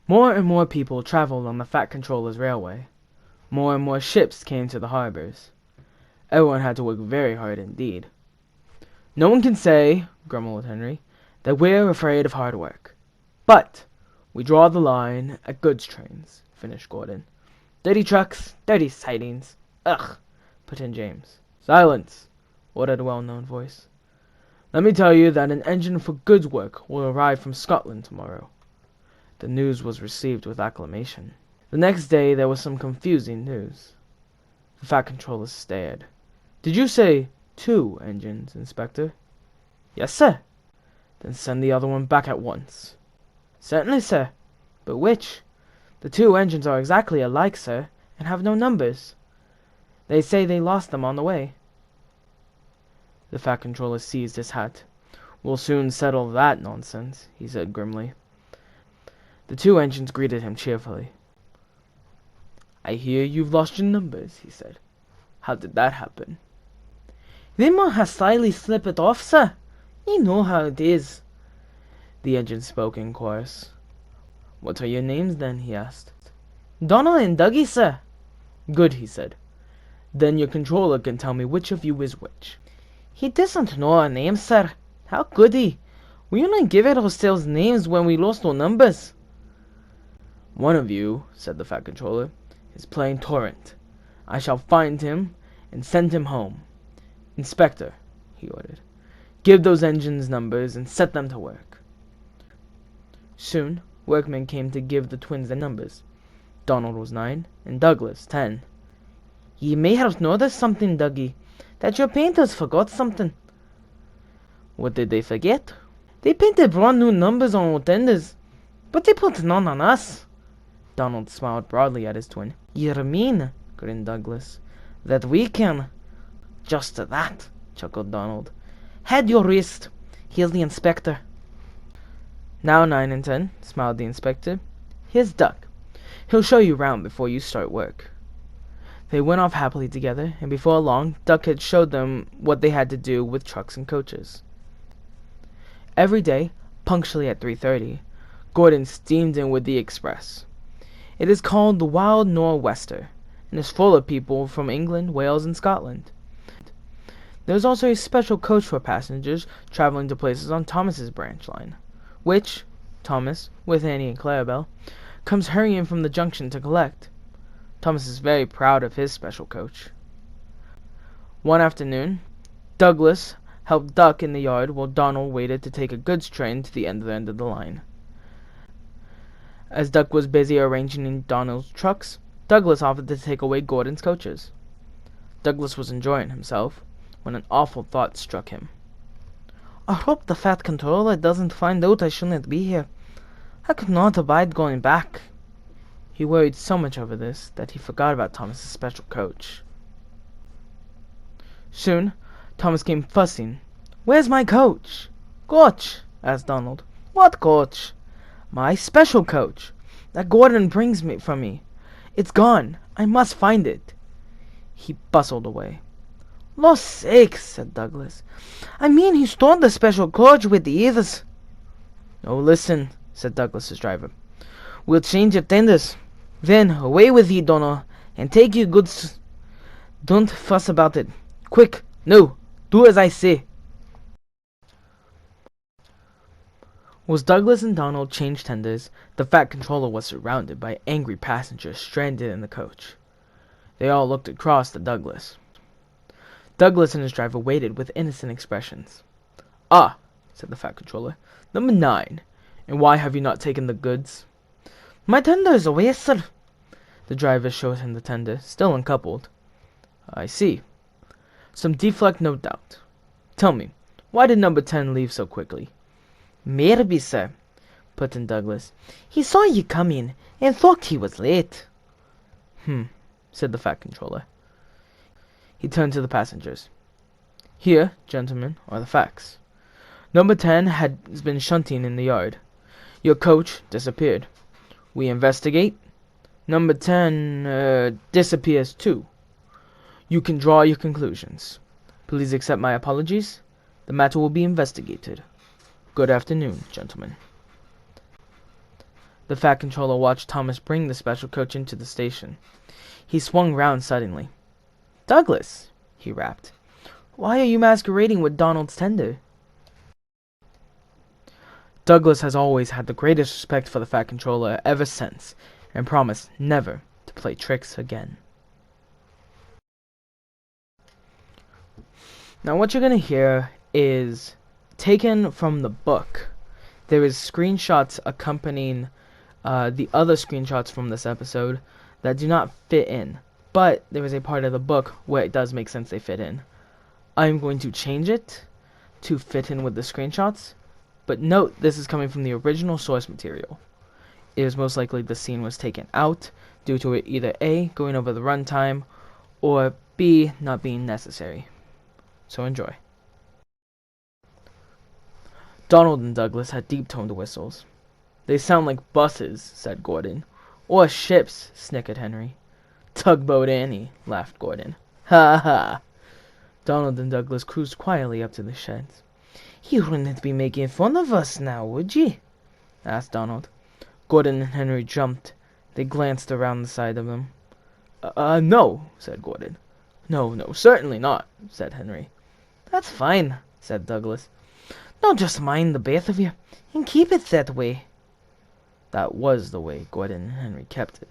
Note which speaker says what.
Speaker 1: More and more people traveled on the Fat Controller's railway. More and more ships came to the harbors. Everyone had to work very hard indeed. "No one can say," grumbled Henry, "that we're afraid of hard work. But we draw the line at goods trains," finished Gordon. "Dirty trucks, dirty sidings. Ugh," put in James. "Silence," ordered a well-known voice. "Let me tell you that an engine for goods work will arrive from Scotland tomorrow." The news was received with acclamation. The next day there was some confusing news. The Fat Controller stared. "Did you say 2 engines, Inspector?" "Yes, sir." "Then send the other one back at once." "Certainly, sir. But which? The 2 engines are exactly alike, sir, and have no numbers. They say they lost them on the way." The Fat Controller seized his hat. "We'll soon settle that nonsense," he said grimly. The 2 engines greeted him cheerfully. "I hear you've lost your numbers," he said. "How did that happen?" "They might ha' slyly slipped it off, sir. You know how it is." The engines spoke in chorus. "What are your names, then?" he asked. "Donald and Dougie, sir." "Good," he said. "Then your controller can tell me which of you is which." "He doesn't know our names, sir. How could he? We only gave ourselves names when we lost our numbers." "One of you," said the Fat Controller, "is playing Torrent. I shall find him and send him home. Inspector," he ordered, "give those engines numbers and set them to work." Soon workmen came to give the twins their numbers. Donald was 9 and Douglas 10. "Ye may have noticed something, Dougie, that your painters forgot something." "What did they forget?" "They painted brand new numbers on our tenders, but they put none on us." Donald smiled broadly at his twin. "You mean," grinned Douglas, "that we can—" "Just that," chuckled Donald. "Head your wrist. Here's the inspector." "Now, 9 and 10, smiled the inspector. "Here's Duck. He'll show you round before you start work." They went off happily together, and before long Duck had showed them what they had to do with trucks and coaches. Every day, punctually at 3:30, Gordon steamed in with the express. It is called the Wild Nor'Wester, and is full of people from England, Wales, and Scotland. There is also a special coach for passengers traveling to places on Thomas's branch line, which Thomas, with Annie and Clarabelle, comes hurrying from the junction to collect. Thomas is very proud of his special coach. One afternoon, Douglas helped Duck in the yard while Donald waited to take a goods train to the end of the line. As Duck was busy arranging Donald's trucks, Douglas offered to take away Gordon's coaches. Douglas was enjoying himself when an awful thought struck him. "I hope the Fat Controller doesn't find out I shouldn't be here. I could not abide going back." He worried so much over this that he forgot about Thomas's special coach. Soon, Thomas came fussing. "Where's my coach?" "Coach?" asked Donald. "What coach?" "My special coach, that Gordon brings me from me. It's gone. I must find it." He bustled away. "Law's sakes," said Douglas. "I mean he stole the special coach with the others." "Oh, listen," said Douglas's driver. "We'll change your tenders. Then away with ye, Donald, and take your goods. Don't fuss about it. Quick, no, do as I say." As Douglas and Donald changed tenders, the Fat Controller was surrounded by angry passengers stranded in the coach. They all looked across at Douglas. Douglas and his driver waited with innocent expressions. "Ah," said the Fat Controller, "number 9. And why have you not taken the goods?" "My tender is away, sir." The driver showed him the tender, still uncoupled. "I see. Some defect, no doubt. Tell me, why did number 10 leave so quickly?" "Maybe, sir," put in Douglas, "he saw ye coming, and thought he was late." Said the Fat Controller. He turned to the passengers. "Here, gentlemen, are the facts. Number 10 has been shunting in the yard. Your coach disappeared. We investigate. Number 10 disappears too. You can draw your conclusions. Please accept my apologies. The matter will be investigated. Good afternoon, gentlemen." The Fat Controller watched Thomas bring the special coach into the station. He swung round suddenly. "Douglas," he rapped, "why are you masquerading with Donald's tender?" Douglas has always had the greatest respect for the Fat Controller ever since, and promised never to play tricks again. Now what you're going to hear is taken from the book. There is screenshots accompanying the other screenshots from this episode that do not fit in, but there is a part of the book where it does make sense they fit in. I'm going to change it to fit in with the screenshots, but note this is coming from the original source material. It is most likely the scene was taken out due to it either A, going over the runtime, or B, not being necessary. So enjoy. Donald and Douglas had deep-toned whistles. "They sound like buses," said Gordon. "Or ships," snickered Henry. "Tugboat Annie," laughed Gordon. "Ha ha!" Donald and Douglas cruised quietly up to the sheds. "You wouldn't be making fun of us now, would ye?" asked Donald. Gordon and Henry jumped. They glanced around the side of them. No," said Gordon. "No, certainly not," said Henry. "That's fine," said Douglas. "Now just mind the both of you, and keep it that way." That was the way Gordon and Henry kept it.